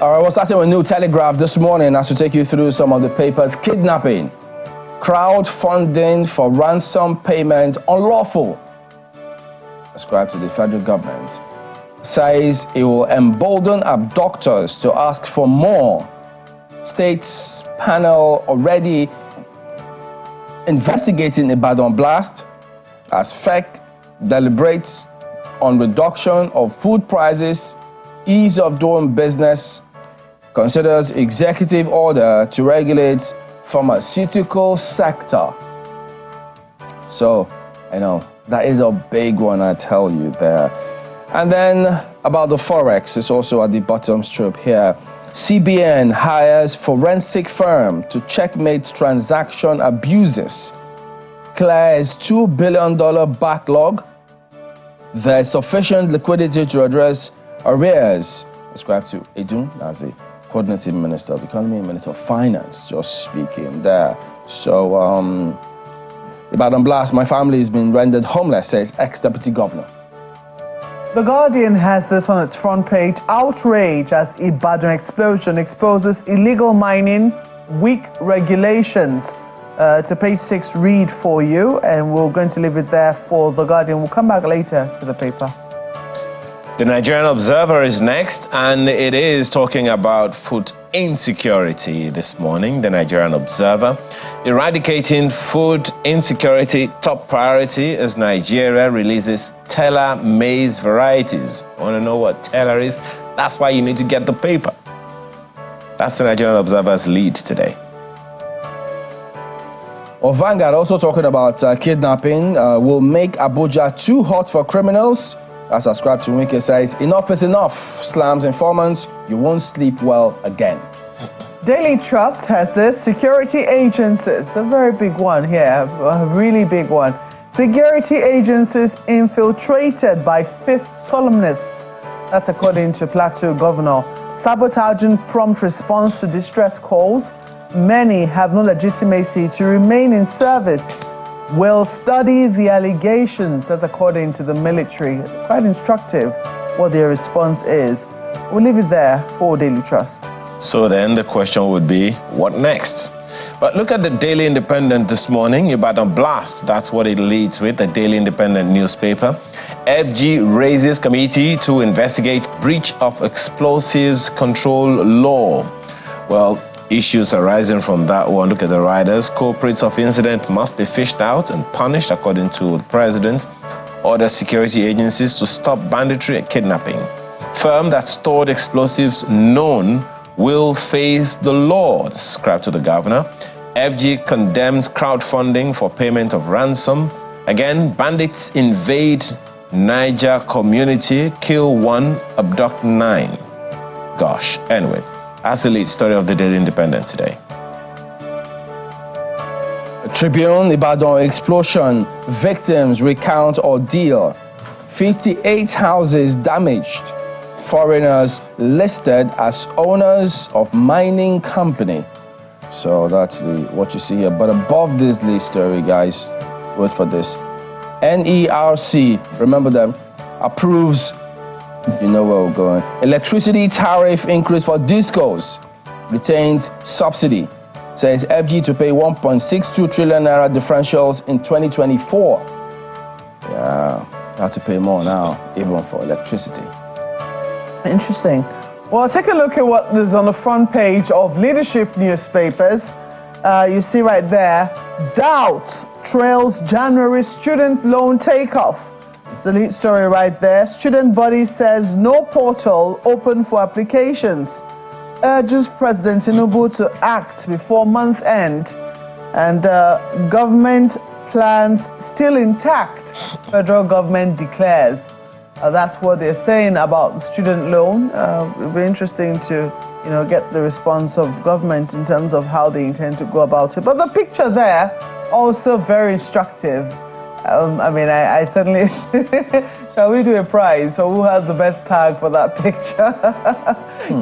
All right, we're starting with New Telegraph this morning as we take you through some of the papers. Kidnapping, crowdfunding for ransom payment unlawful, ascribed to the federal government, says it will embolden abductors to ask for more. State's panel already investigating Ibadan blast as FEC deliberates on reduction of food prices, ease of doing business, considers executive order to regulate pharmaceutical sector. So, that is a big one, I tell you there. And then about the Forex, it's also at the bottom strip here. CBN hires forensic firm to checkmate transaction abuses. Clears $2 billion backlog. There's sufficient liquidity to address arrears. Ascribed to Edun Nazi, Coordinating Minister of Economy and Minister of Finance, just speaking there. So, Ibadan blast, my family has been rendered homeless, says ex-deputy governor. The Guardian has this on its front page. Outrage as Ibadan explosion exposes illegal mining, weak regulations. To page 6 read for you, and we're going to leave it there for The Guardian. We'll come back later to the paper. The Nigerian Observer is next, and it is talking about food insecurity this morning. The Nigerian Observer. Eradicating food insecurity, top priority as Nigeria releases Teller maize varieties. Want to know what Teller is? That's why you need to get the paper. That's the Nigerian Observer's lead today. Vanguard also talking about kidnapping will make Abuja too hot for criminals. As ascribed to Wike says, enough is enough, slams informants, you won't sleep well again. Daily Trust has this. Security agencies, a very big one here, a really big one. Security agencies infiltrated by fifth columnists. That's according to Plateau Governor. Sabotaging prompt response to distress calls. Many have no legitimacy to remain in service. Will study the allegations, as according to the military. Quite instructive what their response is. We'll leave it there for Daily Trust. So then the question would be, what next? But look at the Daily Independent this morning. Ibadan blast, that's what it leads with, the Daily Independent newspaper. FG raises committee to investigate breach of explosives control law. Well, issues arising from that one. Look at the riders. Culprits of incident must be fished out and punished, according to the president. Order security agencies to stop banditry and kidnapping. Firm that stored explosives known will face the law, described to the governor. FG condemns crowdfunding for payment of ransom. Again, bandits invade Niger community, kill 1, abduct 9. Gosh, anyway. That's the lead story of the Daily Independent today. Tribune, Ibadan explosion, victims recount ordeal. 58 houses damaged. Foreigners listed as owners of mining company. So that's what you see here. But above this lead story, guys, wait for this. NERC, remember them, approves. You know where we're going. Electricity tariff increase for discos. Retains subsidy. Says FG to pay 1.62 trillion naira differentials in 2024. Yeah, have to pay more now, even for electricity. Interesting. Well, take a look at what is on the front page of leadership newspapers. You see right there, doubt trails January student loan takeoff. It's the lead story right there. Student body says no portal open for applications. Urges President Tinubu to act before month end. And government plans still intact. Federal government declares. That's what they're saying about the student loan. It'll be interesting to, get the response of government in terms of how they intend to go about it. But the picture there, also very instructive. I certainly, shall we do a prize for who has the best tag for that picture?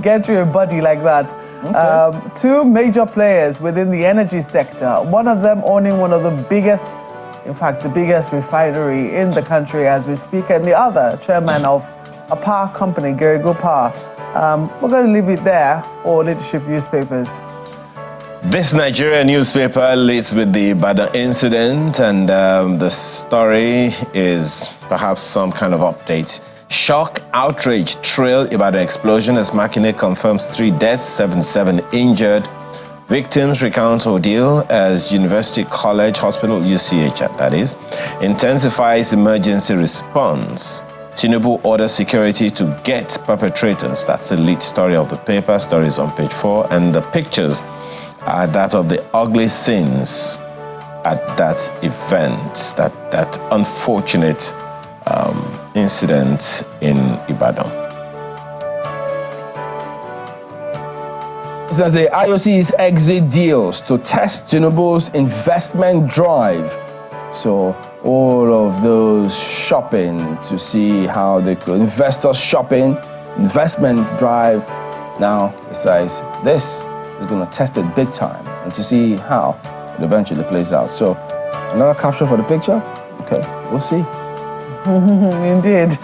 Get you a body like that. Okay. Two major players within the energy sector, one of them owning one of the biggest, in fact, the biggest refinery in the country as we speak, and the other chairman of a power company, Gerigo Power. We're going to leave it there for leadership newspapers. This Nigerian newspaper leads with the Ibadan incident, and the story is perhaps some kind of update. Shock, outrage, trail Ibadan explosion as Makinde confirms 3 deaths, 77 injured. Victims recount ordeal as University College Hospital, UCH that is, intensifies emergency response. Tinubu orders security to get perpetrators. That's the lead story of the paper. Story is on page 4, and the pictures are that of the ugly scenes at that event, that unfortunate incident in Ibadan. Says the IOC's exit deals to test Tinubu's investment drive. So all of those shopping to see how they could, investors shopping, investment drive. Now it says this is going to test it big time and to see how it eventually plays out. So another caption for the picture. Okay, we'll see. Indeed.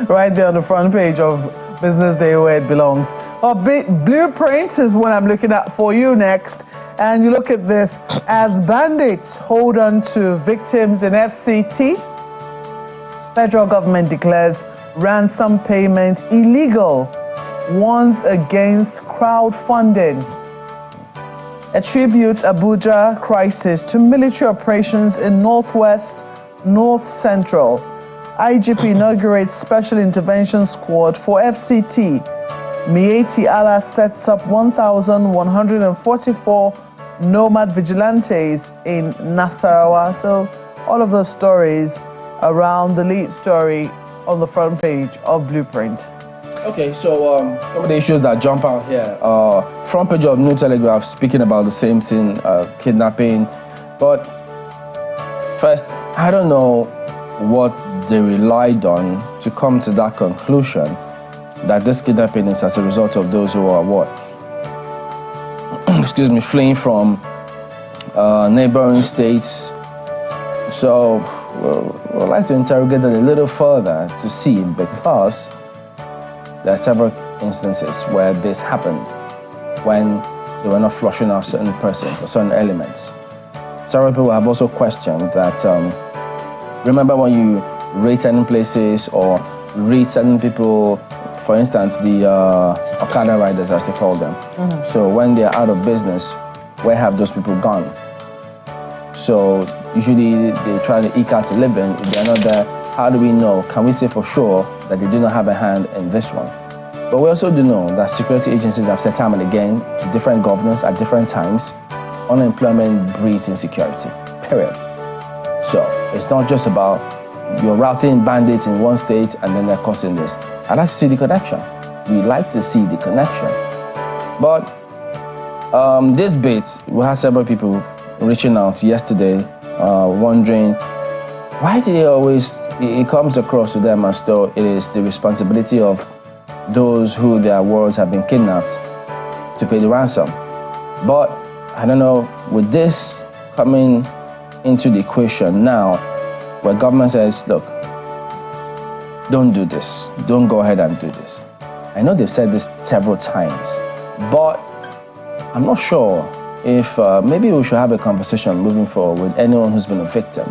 Right there on the front page of Business Day where it belongs. Blueprint is what I'm looking at for you next. And you look at this, as bandits hold on to victims in FCT, federal government declares ransom payment illegal, warns against crowdfunding. Attribute Abuja crisis to military operations in Northwest, North Central. IGP inaugurates special intervention squad for FCT. Mieti Allah sets up 1,144 nomad vigilantes in Nasarawa. So all of those stories around the lead story on the front page of Blueprint. Okay, so some of the issues that jump out here. Front page of New Telegraph speaking about the same thing, kidnapping. But first, I don't know what they relied on to come to that conclusion that this kidnapping is as a result of those who are what? Excuse me, fleeing from neighboring states. So we'd like to interrogate that a little further to see, because there are several instances where this happened when they were not flushing out certain persons or certain elements. Several people have also questioned that, remember when you raid certain places or read certain people, for instance, the Okada riders, as they call them. So when they're out of business, where have those people gone? So usually they try to eke out a living. If they're not there, how do we know? Can we say for sure that they do not have a hand in this one? But we also do know that security agencies have said time and again to different governors at different times, unemployment breeds insecurity, period. So it's not just about you're routing bandits in one state and then they're causing this. I'd like to see the connection. We like to see the connection. But this bit, we had several people reaching out yesterday, wondering why do they always, it comes across to them as though it is the responsibility of those who their worlds have been kidnapped to pay the ransom. But I don't know, with this coming into the equation now, where government says, look, don't do this, don't go ahead and do this. I know they've said this several times, but I'm not sure if maybe we should have a conversation moving forward with anyone who's been a victim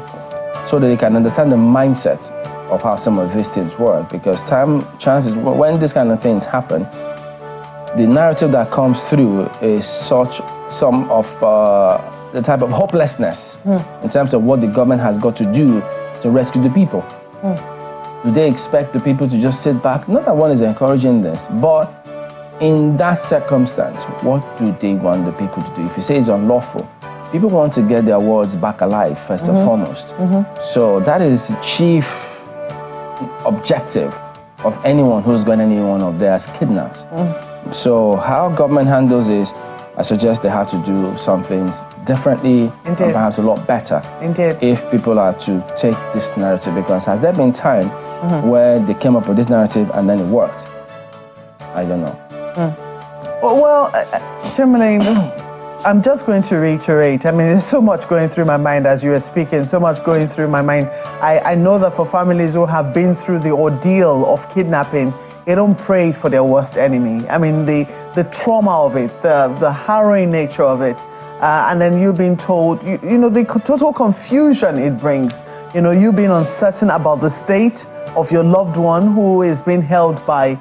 so that they can understand the mindset of how some of these things work, because chances when these kind of things happen, the narrative that comes through is some of the type of hopelessness in terms of what the government has got to do to rescue the people. Do they expect the people to just sit back? Not that one is encouraging this, but in that circumstance, what do they want the people to do? If you say it's unlawful, people want to get their worlds back alive, first and foremost. So that is the chief objective of anyone who's got anyone of theirs kidnapped. So how government handles this, I suggest they have to do some things differently and perhaps a lot better if people are to take this narrative, because has there been time where they came up with this narrative and then it worked? I don't know. Well, Timberlane, I'm just going to reiterate. I mean, there's so much going through my mind as you were speaking, so much going through my mind. I know that for families who have been through the ordeal of kidnapping, they don't pray for their worst enemy. I mean, the trauma of it, the harrowing nature of it, and then you being told, you know, the total confusion it brings. You know, you being uncertain about the state of your loved one who is being held by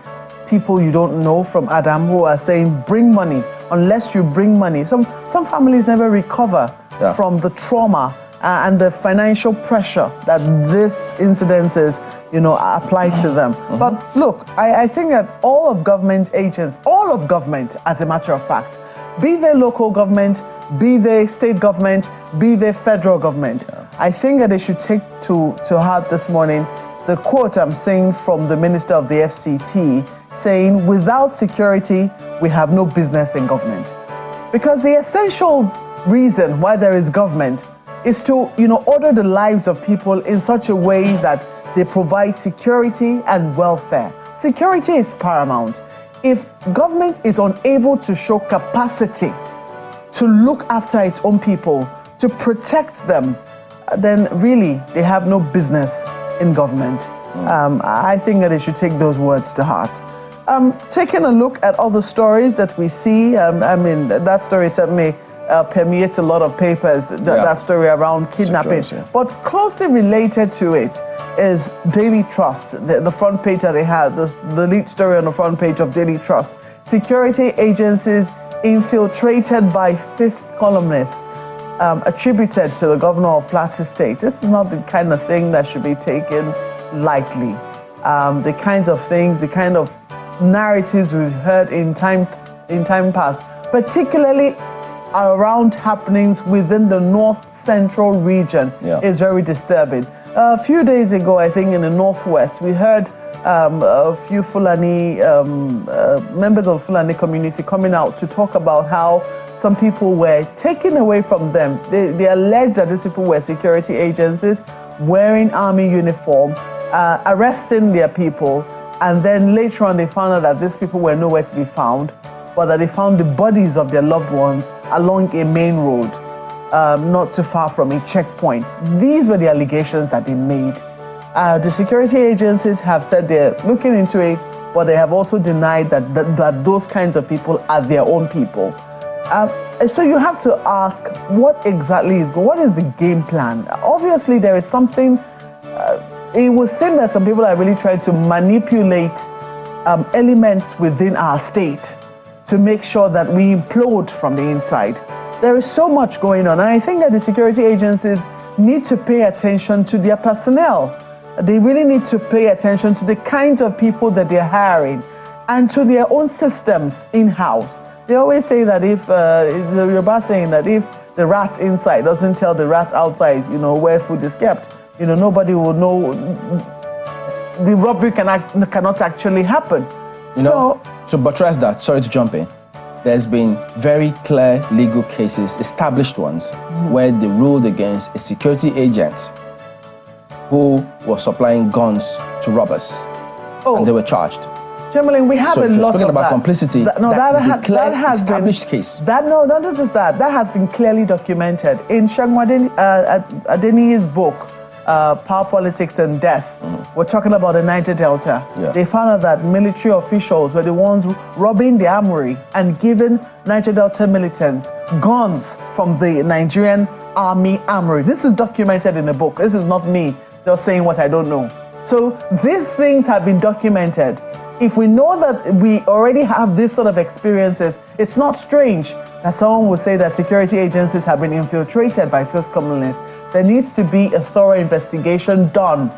people you don't know from Adam, who are saying, bring money. Unless you bring money. Some families never recover from the trauma and the financial pressure that these incidences, you know, apply to them. But look, I think that all of government agents, all of government, as a matter of fact, be they local government, be they state government, be they federal government, I think that they should take to heart this morning the quote I'm saying from the Minister of the FCT, saying, without security, we have no business in government. Because the essential reason why there is government is to, you know, order the lives of people in such a way that they provide security and welfare. Security is paramount. If government is unable to show capacity to look after its own people, to protect them, then really they have no business in government. I think that they should take those words to heart. Taking a look at all the stories that we see, I mean, that story certainly permeates a lot of papers, that story around kidnapping. But closely related to it is Daily Trust, the front page that they had, the lead story on the front page of Daily Trust. Security agencies infiltrated by fifth columnist, attributed to the governor of Plateau State. This is not the kind of thing that should be taken lightly. The kinds of things, the kind of narratives we've heard in time past, particularly around happenings within the north central region, is very disturbing. A few days ago, I think in the northwest, we heard a few Fulani members of the Fulani community coming out to talk about how some people were taken away from them. They alleged that these people were security agencies wearing army uniform, arresting their people, and then later on they found out that these people were nowhere to be found, but that they found the bodies of their loved ones along a main road, not too far from a checkpoint. These were the allegations that they made. The security agencies have said they're looking into it, but they have also denied that those kinds of people are their own people. So you have to ask, what exactly what is the game plan? Obviously, there is something. It would seem that some people are really trying to manipulate elements within our state to make sure that we implode from the inside. There is so much going on, and I think that the security agencies need to pay attention to their personnel. They really need to pay attention to the kinds of people that they're hiring and to their own systems in-house. They always say that if the Yoruba saying that if the rat inside doesn't tell the rat outside, you know, where food is kept, you know, nobody will know. The robbery cannot actually happen. You know, to buttress that, sorry to jump in, there's been very clear legal cases, established ones, where they ruled against a security agent who was supplying guns to robbers, and they were charged. Chamberlain, we have a lot of that. So speaking about complicity, that is a clear established case. Not just that. That has been clearly documented in Segun Adeniyi's book, Power, Politics and Death. We're talking about the Niger Delta. They found out that military officials were the ones robbing the armory and giving Niger Delta militants guns from the Nigerian Army armory. This is documented in the book. This is not me just saying what I don't know. So these things have been documented. If we know that we already have this sort of experiences, it's not strange that someone would say that security agencies have been infiltrated by fifth columnists. There needs to be a thorough investigation done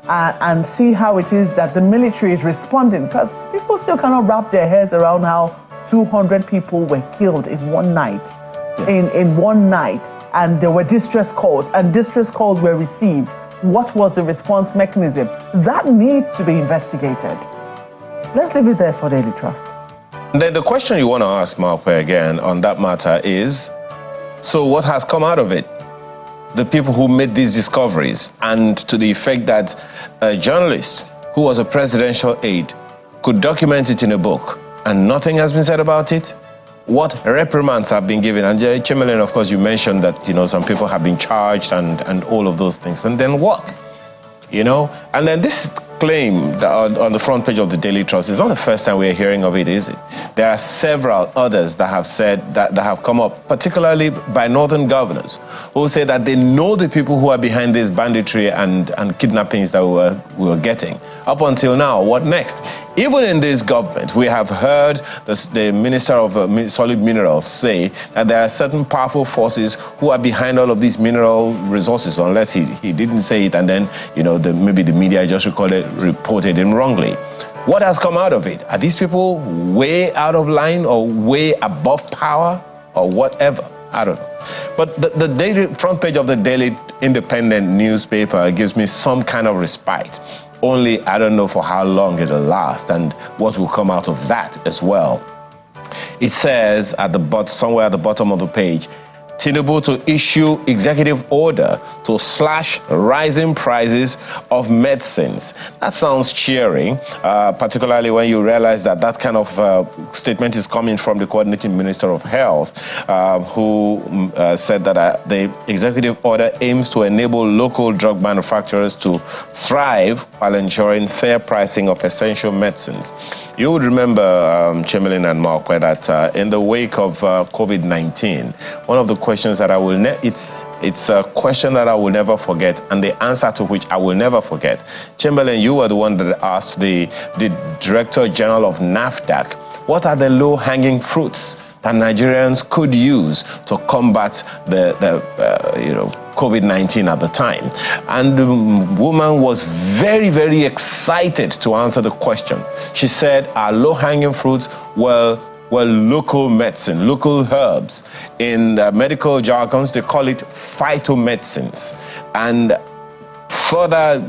and see how it is that the military is responding, because people still cannot wrap their heads around how 200 people were killed in one night, in one night, and there were distress calls, and distress calls were received. What was the response mechanism? That needs to be investigated. Let's leave it there for Daily Trust. The question you want to ask, Maupe, again on that matter is, so what has come out of it? The people who made these discoveries, and to the effect that a journalist who was a presidential aide could document it in a book and nothing has been said about it? what reprimands have been given. And Chamberlain, of course, you mentioned that, some people have been charged and all of those things. And then what? And then this claim that on the front page of the Daily Trust is not the first time we're hearing of it, is it? There are several others that have said that have come up, particularly by northern governors, who say that they know the people who are behind this banditry and kidnappings that we were getting. Up until now, what next? Even in this government, we have heard the Minister of Solid Minerals say that there are certain powerful forces who are behind all of these mineral resources, unless he didn't say it and then, maybe the media just reported him wrongly. What has come out of it? Are these people way out of line or way above power or whatever? I don't know. But the daily front page of the Daily Independent newspaper gives me some kind of respite. Only I don't know for how long it'll last and what will come out of that as well. It says somewhere at the bottom of the page, Tinubu to issue executive order to slash rising prices of medicines. That sounds cheering, particularly when you realize that kind of statement is coming from the coordinating Minister of Health, who said that the executive order aims to enable local drug manufacturers to thrive while ensuring fair pricing of essential medicines. You would remember, Chamberlain and Markwe, that in the wake of COVID-19, one of the questions that it's a question that I will never forget, and the answer to which I will never forget. Chamberlain, you were the one that asked the Director General of NAFDAC, what are the low-hanging fruits that Nigerians could use to combat the COVID-19 at the time? And the woman was very, very excited to answer the question. She said, our low-hanging fruits were local medicine, local herbs. In medical jargons, they call it phytomedicines. And further,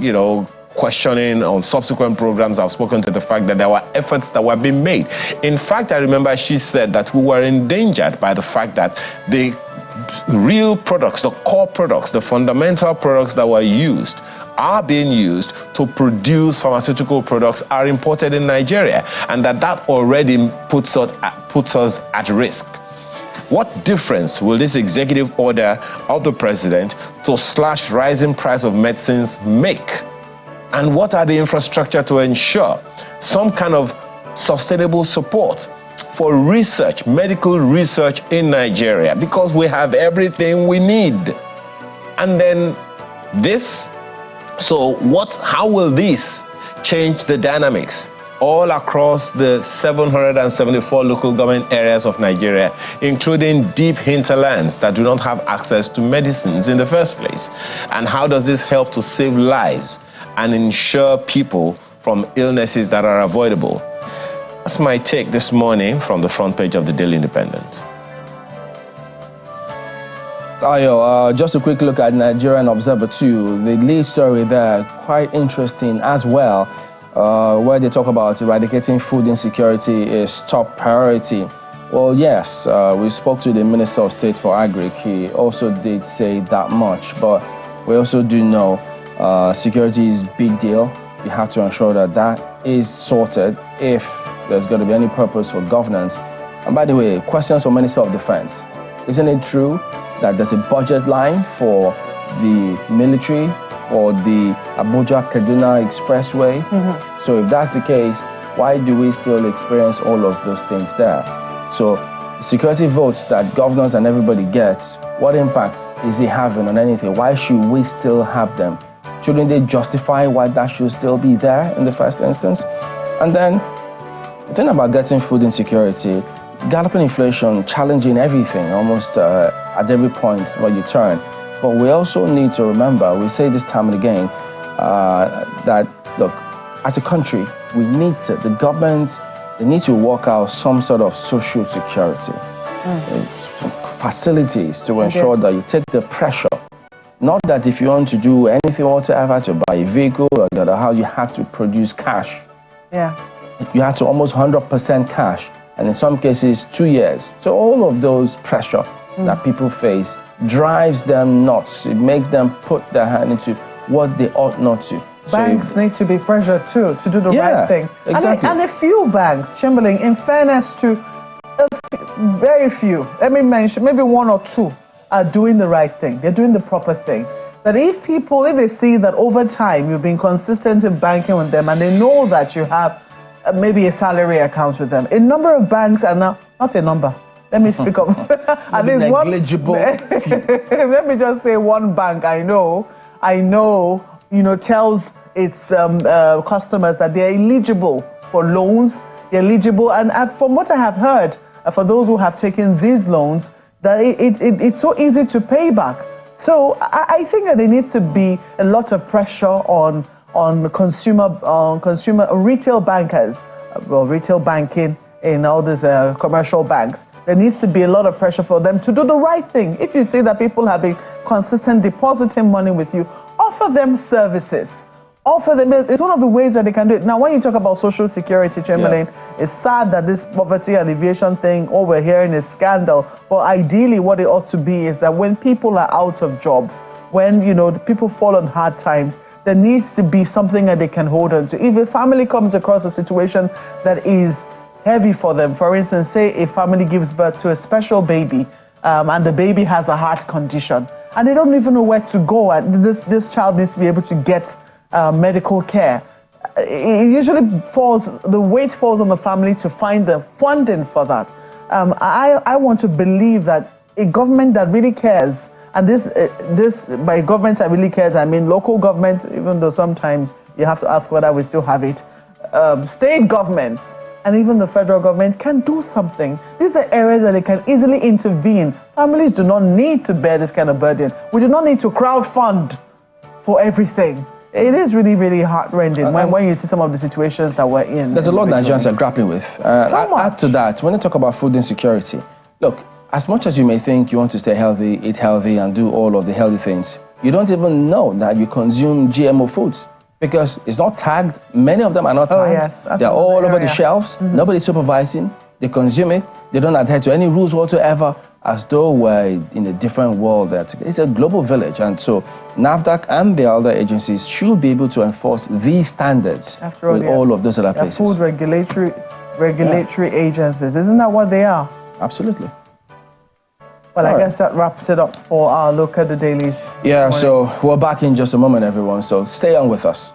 questioning on subsequent programs, I've spoken to the fact that there were efforts that were being made. In fact, I remember she said that we were endangered by the fact that the real products, the core products, the fundamental products that were used are being used to produce pharmaceutical products are imported in Nigeria, and that already puts us at risk. What difference will this executive order of the president to slash rising price of medicines make? And what are the infrastructure to ensure some kind of sustainable support for research, medical research in Nigeria? Because we have everything we need. And then this, how will this change the dynamics all across the 774 local government areas of Nigeria, including deep hinterlands that do not have access to medicines in the first place? And how does this help to save lives and ensure people from illnesses that are avoidable? That's my take this morning from the front page of the Daily Independent. Ayo, just a quick look at Nigerian Observer 2. The lead story there, quite interesting as well, where they talk about eradicating food insecurity is top priority. Well, yes, we spoke to the Minister of State for Agric. He also did say that much, but we also do know security is a big deal. You have to ensure that is sorted if there's going to be any purpose for governance. And by the way, questions for Minister of Defense. Isn't it true that there's a budget line for the military or the Abuja-Kaduna Expressway? Mm-hmm. So if that's the case, why do we still experience all of those things there? So security votes that governors and everybody gets, what impact is it having on anything? Why should we still have them? Shouldn't they justify why that should still be there in the first instance? And then the thing about getting food insecurity, galloping inflation, challenging everything almost at every point where you turn. But we also need to remember, we say this time and again, that, look, as a country, the government, they need to work out some sort of social security, facilities to ensure that you take the pressure. Not that if you want to do anything whatsoever, to buy a vehicle or get a house, you have to produce cash. Yeah. You have to almost 100% cash. And in some cases, 2 years. So all of those pressure that people face drives them nuts. It makes them put their hand into what they ought not to. Banks need to be pressured too to do the right thing. Exactly. And a few banks, Chamberlain, in fairness to very few, let me mention, maybe one or two are doing the right thing. They're doing the proper thing. That if they see that over time you've been consistent in banking with them and they know that you have maybe a salary account with them, a number of banks are now, not a number, let me speak of, at least negligible. Let me just say one bank I know, tells its customers that they're eligible for loans, they're eligible, and from what I have heard, for those who have taken these loans, that it's so easy to pay back. So I think that there needs to be a lot of pressure on retail bankers, retail banking in all these commercial banks. There needs to be a lot of pressure for them to do the right thing. If you see that people have been consistent depositing money with you, offer them services. Offer them. It's one of the ways that they can do it. Now, when you talk about social security, Chamberlain, it's sad that this poverty alleviation thing, all we're hearing is scandal. But ideally, what it ought to be is that when people are out of jobs, when people fall on hard times, there needs to be something that they can hold on to. If a family comes across a situation that is heavy for them, for instance, say a family gives birth to a special baby, and the baby has a heart condition, and they don't even know where to go, and this child needs to be able to get medical care. It usually the weight falls on the family to find the funding for that. I want to believe that a government that really cares, and this by government that really cares, I mean local government, even though sometimes you have to ask whether we still have it, state governments, and even the federal government can do something. These are areas that they can easily intervene. Families do not need to bear this kind of burden. We do not need to crowdfund for everything. It is really, really heart-rending when you see some of the situations that we're in. There's a lot Nigerians are grappling with. Add to that, when you talk about food insecurity, look, as much as you may think you want to stay healthy, eat healthy, and do all of the healthy things, you don't even know that you consume GMO foods because it's not tagged. Many of them are not tagged. Oh, yes. They're all over the shelves. Mm-hmm. Nobody's supervising. They consume it. They don't adhere to any rules whatsoever, as though we're in a different world. It's a global village, and so NAFDAC and the other agencies should be able to enforce these standards with all of those other places. Food regulatory agencies, isn't that what they are? Absolutely. Well, I guess that wraps it up for our look at the dailies. Yeah, so we're back in just a moment, everyone, so stay on with us.